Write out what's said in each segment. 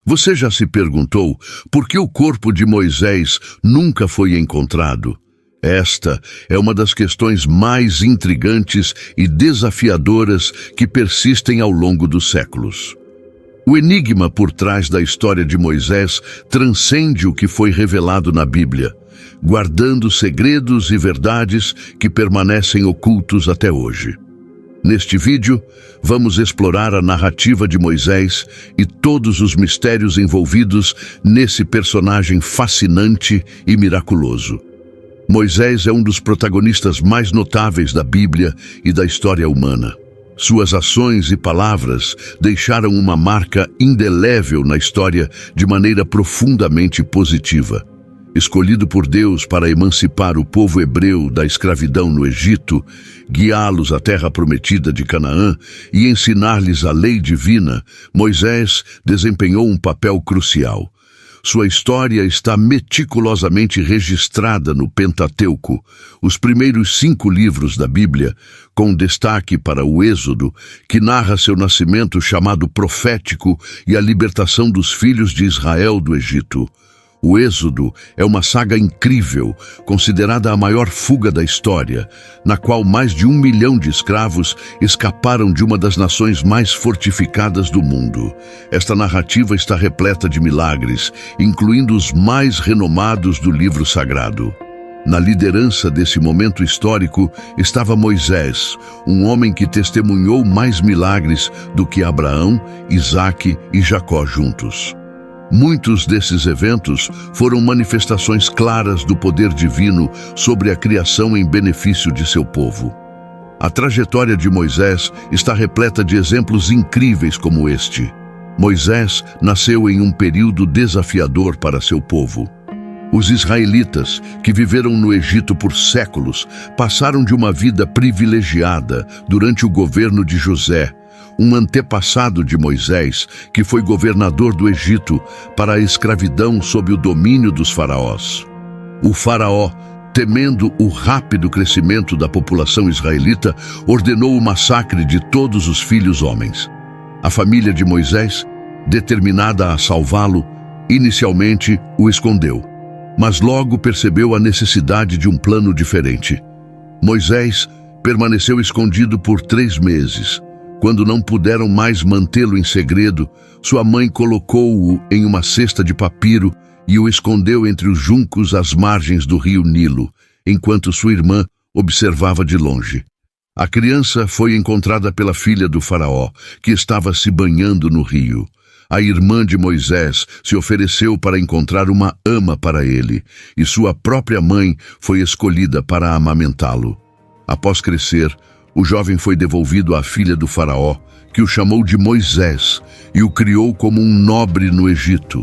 Você já se perguntou por que o corpo de Moisés nunca foi encontrado? Esta é uma das questões mais intrigantes e desafiadoras que persistem ao longo dos séculos. O enigma por trás da história de Moisés transcende o que foi revelado na Bíblia, guardando segredos e verdades que permanecem ocultos até hoje. Neste vídeo, vamos explorar a narrativa de Moisés e todos os mistérios envolvidos nesse personagem fascinante e miraculoso. Moisés é um dos protagonistas mais notáveis da Bíblia e da história humana. Suas ações e palavras deixaram uma marca indelével na história de maneira profundamente positiva. Escolhido por Deus para emancipar o povo hebreu da escravidão no Egito, guiá-los à terra prometida de Canaã e ensinar-lhes a lei divina, Moisés desempenhou um papel crucial. Sua história está meticulosamente registrada no Pentateuco, os primeiros 5 livros da Bíblia, com destaque para o Êxodo, que narra seu nascimento chamado profético e a libertação dos filhos de Israel do Egito. O Êxodo é uma saga incrível, considerada a maior fuga da história, na qual mais de 1 milhão de escravos escaparam de uma das nações mais fortificadas do mundo. Esta narrativa está repleta de milagres, incluindo os mais renomados do livro sagrado. Na liderança desse momento histórico estava Moisés, um homem que testemunhou mais milagres do que Abraão, Isaque e Jacó juntos. Muitos desses eventos foram manifestações claras do poder divino sobre a criação em benefício de seu povo. A trajetória de Moisés está repleta de exemplos incríveis como este. Moisés nasceu em um período desafiador para seu povo. Os israelitas, que viveram no Egito por séculos, passaram de uma vida privilegiada durante o governo de José, um antepassado de Moisés, que foi governador do Egito, para a escravidão sob o domínio dos faraós. O faraó, temendo o rápido crescimento da população israelita, ordenou o massacre de todos os filhos homens. A família de Moisés, determinada a salvá-lo, inicialmente o escondeu, mas logo percebeu a necessidade de um plano diferente. Moisés permaneceu escondido por 3 meses. Quando não puderam mais mantê-lo em segredo, sua mãe colocou-o em uma cesta de papiro e o escondeu entre os juncos às margens do rio Nilo, enquanto sua irmã observava de longe. A criança foi encontrada pela filha do faraó, que estava se banhando no rio. A irmã de Moisés se ofereceu para encontrar uma ama para ele, e sua própria mãe foi escolhida para amamentá-lo. Após crescer, o jovem foi devolvido à filha do faraó, que o chamou de Moisés e o criou como um nobre no Egito.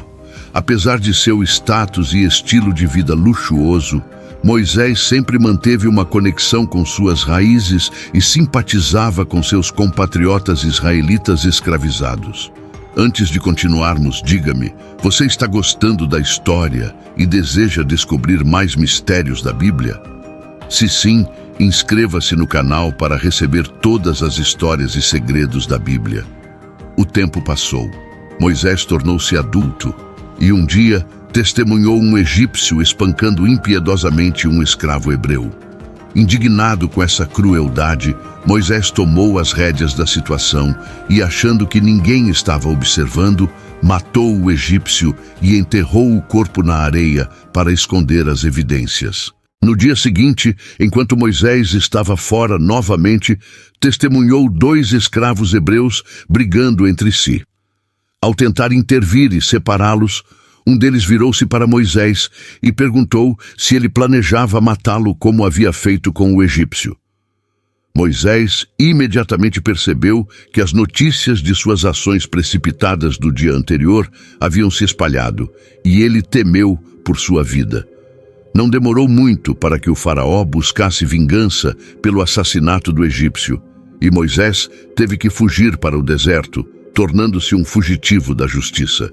Apesar de seu status e estilo de vida luxuoso, Moisés sempre manteve uma conexão com suas raízes e simpatizava com seus compatriotas israelitas escravizados. Antes de continuarmos, diga-me, você está gostando da história e deseja descobrir mais mistérios da Bíblia? Se sim, inscreva-se no canal para receber todas as histórias e segredos da Bíblia. O tempo passou. Moisés tornou-se adulto e um dia testemunhou um egípcio espancando impiedosamente um escravo hebreu. Indignado com essa crueldade, Moisés tomou as rédeas da situação e, achando que ninguém estava observando, matou o egípcio e enterrou o corpo na areia para esconder as evidências. No dia seguinte, enquanto Moisés estava fora novamente, testemunhou 2 escravos hebreus brigando entre si. Ao tentar intervir e separá-los, um deles virou-se para Moisés e perguntou se ele planejava matá-lo como havia feito com o egípcio. Moisés imediatamente percebeu que as notícias de suas ações precipitadas do dia anterior haviam se espalhado, e ele temeu por sua vida. Não demorou muito para que o faraó buscasse vingança pelo assassinato do egípcio, e Moisés teve que fugir para o deserto, tornando-se um fugitivo da justiça.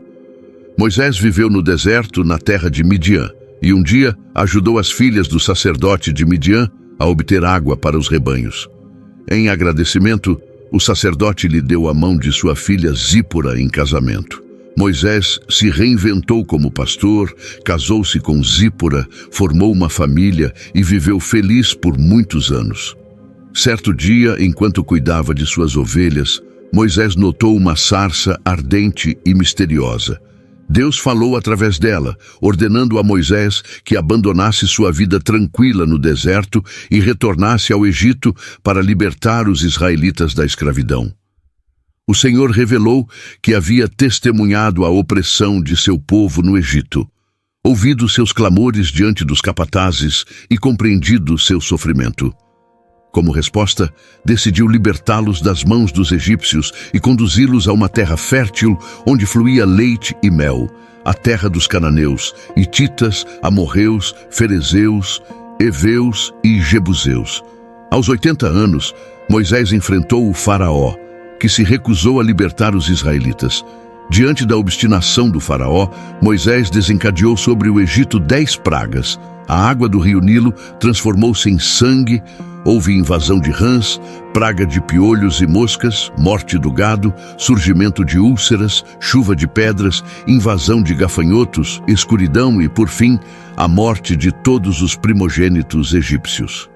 Moisés viveu no deserto, na terra de Midian, e um dia ajudou as filhas do sacerdote de Midian a obter água para os rebanhos. Em agradecimento, o sacerdote lhe deu a mão de sua filha Zípora em casamento. Moisés se reinventou como pastor, casou-se com Zípora, formou uma família e viveu feliz por muitos anos. Certo dia, enquanto cuidava de suas ovelhas, Moisés notou uma sarça ardente e misteriosa. Deus falou através dela, ordenando a Moisés que abandonasse sua vida tranquila no deserto e retornasse ao Egito para libertar os israelitas da escravidão. O Senhor revelou que havia testemunhado a opressão de seu povo no Egito, ouvido seus clamores diante dos capatazes e compreendido seu sofrimento. Como resposta, decidiu libertá-los das mãos dos egípcios e conduzi-los a uma terra fértil onde fluía leite e mel, a terra dos cananeus, hititas, amorreus, ferezeus, heveus e jebuseus. Aos 80 anos, Moisés enfrentou o faraó, que se recusou a libertar os israelitas. Diante da obstinação do faraó, Moisés desencadeou sobre o Egito 10 pragas. A água do rio Nilo transformou-se em sangue, houve invasão de rãs, praga de piolhos e moscas, morte do gado, surgimento de úlceras, chuva de pedras, invasão de gafanhotos, escuridão e, por fim, a morte de todos os primogênitos egípcios.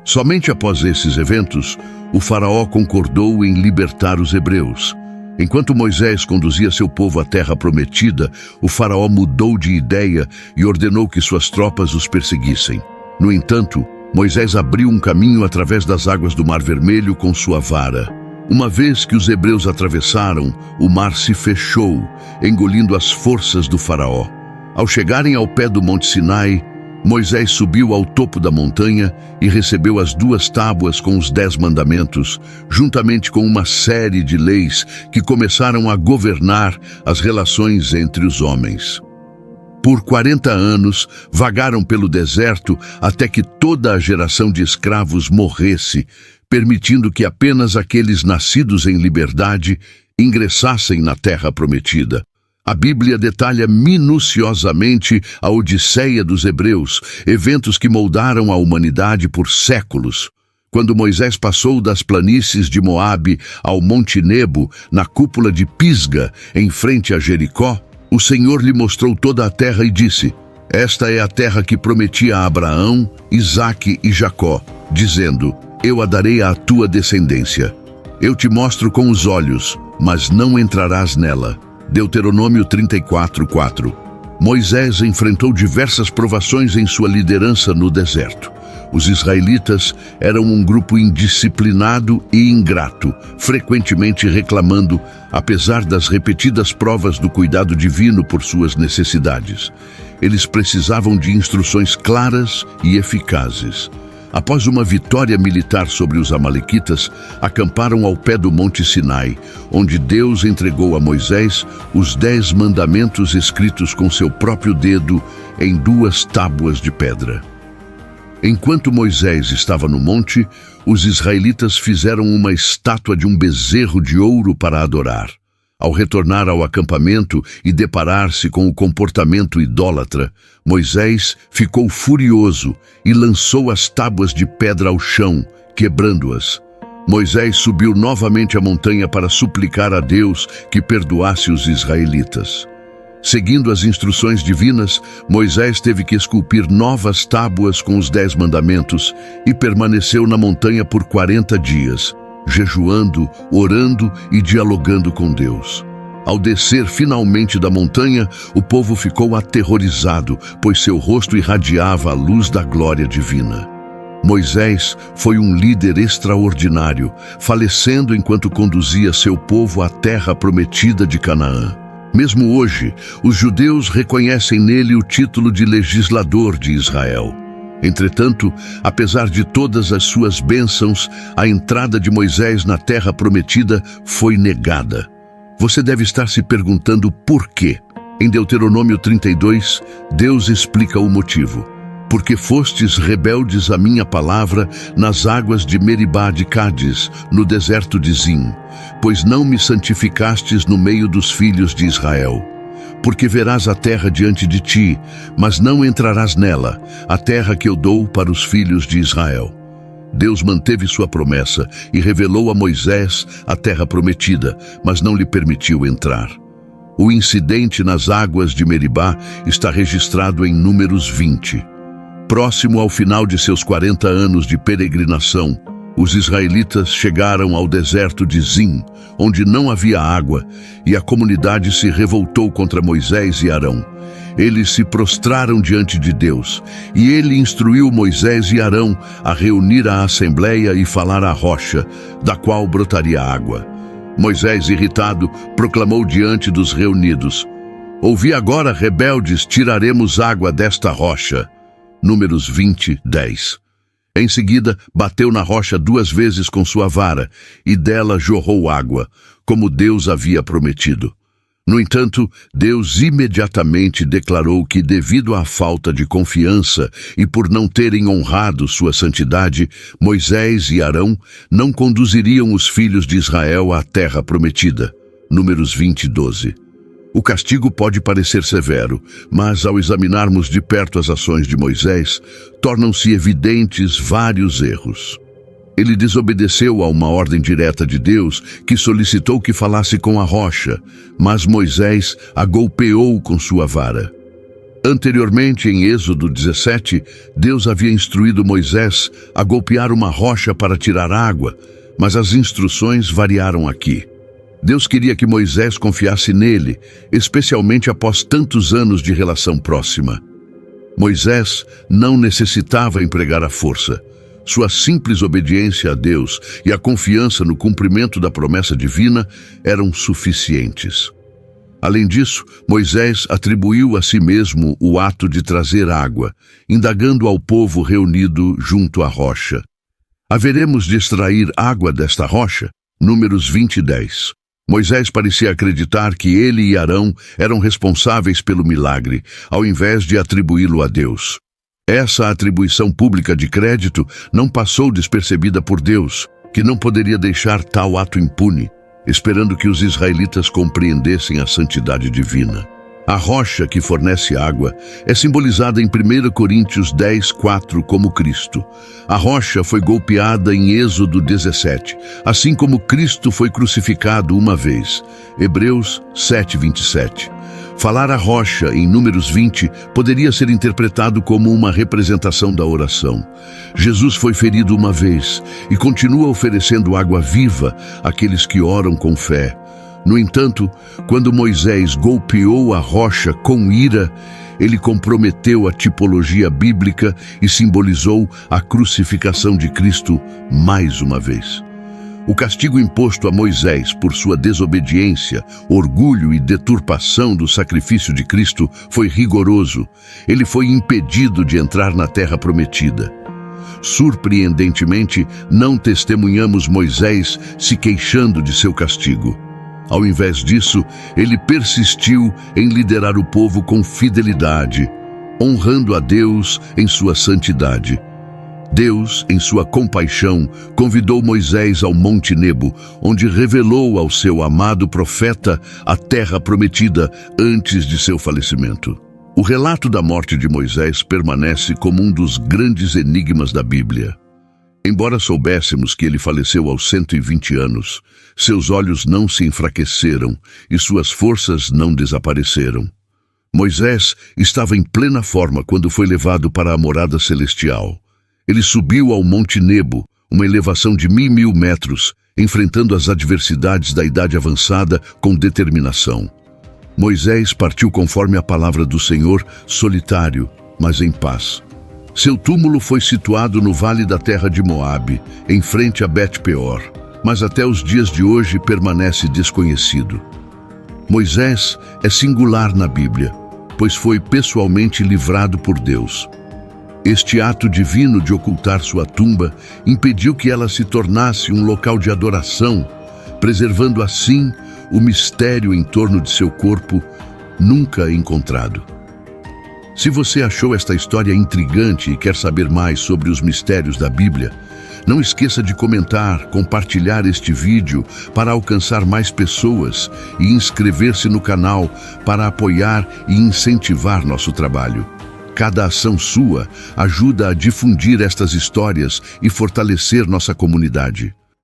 Somente após esses eventos, o faraó concordou em libertar os hebreus. Enquanto Moisés conduzia seu povo à terra prometida, o faraó mudou de ideia e ordenou que suas tropas os perseguissem. No entanto, Moisés abriu um caminho através das águas do Mar Vermelho com sua vara. Uma vez que os hebreus atravessaram, o mar se fechou, engolindo as forças do faraó. Ao chegarem ao pé do Monte Sinai, Moisés subiu ao topo da montanha e recebeu as 2 tábuas com os 10 mandamentos, juntamente com uma série de leis que começaram a governar as relações entre os homens. Por 40 anos, vagaram pelo deserto até que toda a geração de escravos morresse, permitindo que apenas aqueles nascidos em liberdade ingressassem na terra prometida. A Bíblia detalha minuciosamente a Odisseia dos Hebreus, eventos que moldaram a humanidade por séculos. Quando Moisés passou das planícies de Moabe ao Monte Nebo, na cúpula de Pisga, em frente a Jericó, o Senhor lhe mostrou toda a terra e disse: "Esta é a terra que prometi a Abraão, Isaque e Jacó, dizendo: eu a darei à tua descendência. Eu te mostro com os olhos, mas não entrarás nela." Deuteronômio 34:4. Moisés enfrentou diversas provações em sua liderança no deserto. Os israelitas eram um grupo indisciplinado e ingrato, frequentemente reclamando, apesar das repetidas provas do cuidado divino por suas necessidades. Eles precisavam de instruções claras e eficazes. Após uma vitória militar sobre os amalequitas, acamparam ao pé do Monte Sinai, onde Deus entregou a Moisés os 10 mandamentos escritos com seu próprio dedo em 2 tábuas de pedra. Enquanto Moisés estava no monte, os israelitas fizeram uma estátua de um bezerro de ouro para adorar. Ao retornar ao acampamento e deparar-se com o comportamento idólatra, Moisés ficou furioso e lançou as tábuas de pedra ao chão, quebrando-as. Moisés subiu novamente a montanha para suplicar a Deus que perdoasse os israelitas. Seguindo as instruções divinas, Moisés teve que esculpir novas tábuas com os 10 mandamentos e permaneceu na montanha por 40 dias. Jejuando, orando e dialogando com Deus. Ao descer finalmente da montanha, o povo ficou aterrorizado, pois seu rosto irradiava a luz da glória divina. Moisés foi um líder extraordinário, falecendo enquanto conduzia seu povo à terra prometida de Canaã. Mesmo hoje, os judeus reconhecem nele o título de legislador de Israel. Entretanto, apesar de todas as suas bênçãos, a entrada de Moisés na terra prometida foi negada. Você deve estar se perguntando por quê. Em Deuteronômio 32, Deus explica o motivo. Porque fostes rebeldes à minha palavra nas águas de Meribá de Cádiz, no deserto de Zim, pois não me santificastes no meio dos filhos de Israel. Porque verás a terra diante de ti, mas não entrarás nela, a terra que eu dou para os filhos de Israel. Deus manteve sua promessa e revelou a Moisés a terra prometida, mas não lhe permitiu entrar. O incidente nas águas de Meribá está registrado em Números 20. Próximo ao final de seus 40 anos de peregrinação, os israelitas chegaram ao deserto de Zim, onde não havia água, e a comunidade se revoltou contra Moisés e Arão. Eles se prostraram diante de Deus, e ele instruiu Moisés e Arão a reunir a assembleia e falar à rocha, da qual brotaria água. Moisés, irritado, proclamou diante dos reunidos: "Ouvi agora, rebeldes, tiraremos água desta rocha." Números 20, 10. Em seguida, bateu na rocha 2 vezes com sua vara, e dela jorrou água, como Deus havia prometido. No entanto, Deus imediatamente declarou que, devido à falta de confiança e por não terem honrado sua santidade, Moisés e Arão não conduziriam os filhos de Israel à terra prometida. Números 20, 12. O castigo pode parecer severo, mas ao examinarmos de perto as ações de Moisés, tornam-se evidentes vários erros. Ele desobedeceu a uma ordem direta de Deus, que solicitou que falasse com a rocha, mas Moisés a golpeou com sua vara. Anteriormente, em Êxodo 17, Deus havia instruído Moisés a golpear uma rocha para tirar água, mas as instruções variaram aqui. Deus queria que Moisés confiasse nele, especialmente após tantos anos de relação próxima. Moisés não necessitava empregar a força. Sua simples obediência a Deus e a confiança no cumprimento da promessa divina eram suficientes. Além disso, Moisés atribuiu a si mesmo o ato de trazer água, indagando ao povo reunido junto à rocha: "Haveremos de extrair água desta rocha?" Números 20, 10. Moisés parecia acreditar que ele e Arão eram responsáveis pelo milagre, ao invés de atribuí-lo a Deus. Essa atribuição pública de crédito não passou despercebida por Deus, que não poderia deixar tal ato impune, esperando que os israelitas compreendessem a santidade divina. A rocha que fornece água é simbolizada em 1 Coríntios 10, 4 como Cristo. A rocha foi golpeada em Êxodo 17, assim como Cristo foi crucificado uma vez. Hebreus 7, 27. Falar a rocha em Números 20 poderia ser interpretado como uma representação da oração. Jesus foi ferido uma vez e continua oferecendo água viva àqueles que oram com fé. No entanto, quando Moisés golpeou a rocha com ira, ele comprometeu a tipologia bíblica e simbolizou a crucificação de Cristo mais uma vez. O castigo imposto a Moisés por sua desobediência, orgulho e deturpação do sacrifício de Cristo foi rigoroso. Ele foi impedido de entrar na terra prometida. Surpreendentemente, não testemunhamos Moisés se queixando de seu castigo. Ao invés disso, ele persistiu em liderar o povo com fidelidade, honrando a Deus em sua santidade. Deus, em sua compaixão, convidou Moisés ao Monte Nebo, onde revelou ao seu amado profeta a terra prometida antes de seu falecimento. O relato da morte de Moisés permanece como um dos grandes enigmas da Bíblia. Embora soubéssemos que ele faleceu aos 120 anos, seus olhos não se enfraqueceram e suas forças não desapareceram. Moisés estava em plena forma quando foi levado para a morada celestial. Ele subiu ao Monte Nebo, uma elevação de 1.000 metros, enfrentando as adversidades da idade avançada com determinação. Moisés partiu conforme a palavra do Senhor, solitário, mas em paz. Seu túmulo foi situado no vale da terra de Moabe, em frente a Bet-peor, mas até os dias de hoje permanece desconhecido. Moisés é singular na Bíblia, pois foi pessoalmente livrado por Deus. Este ato divino de ocultar sua tumba impediu que ela se tornasse um local de adoração, preservando assim o mistério em torno de seu corpo nunca encontrado. Se você achou esta história intrigante e quer saber mais sobre os mistérios da Bíblia, não esqueça de comentar, compartilhar este vídeo para alcançar mais pessoas e inscrever-se no canal para apoiar e incentivar nosso trabalho. Cada ação sua ajuda a difundir estas histórias e fortalecer nossa comunidade.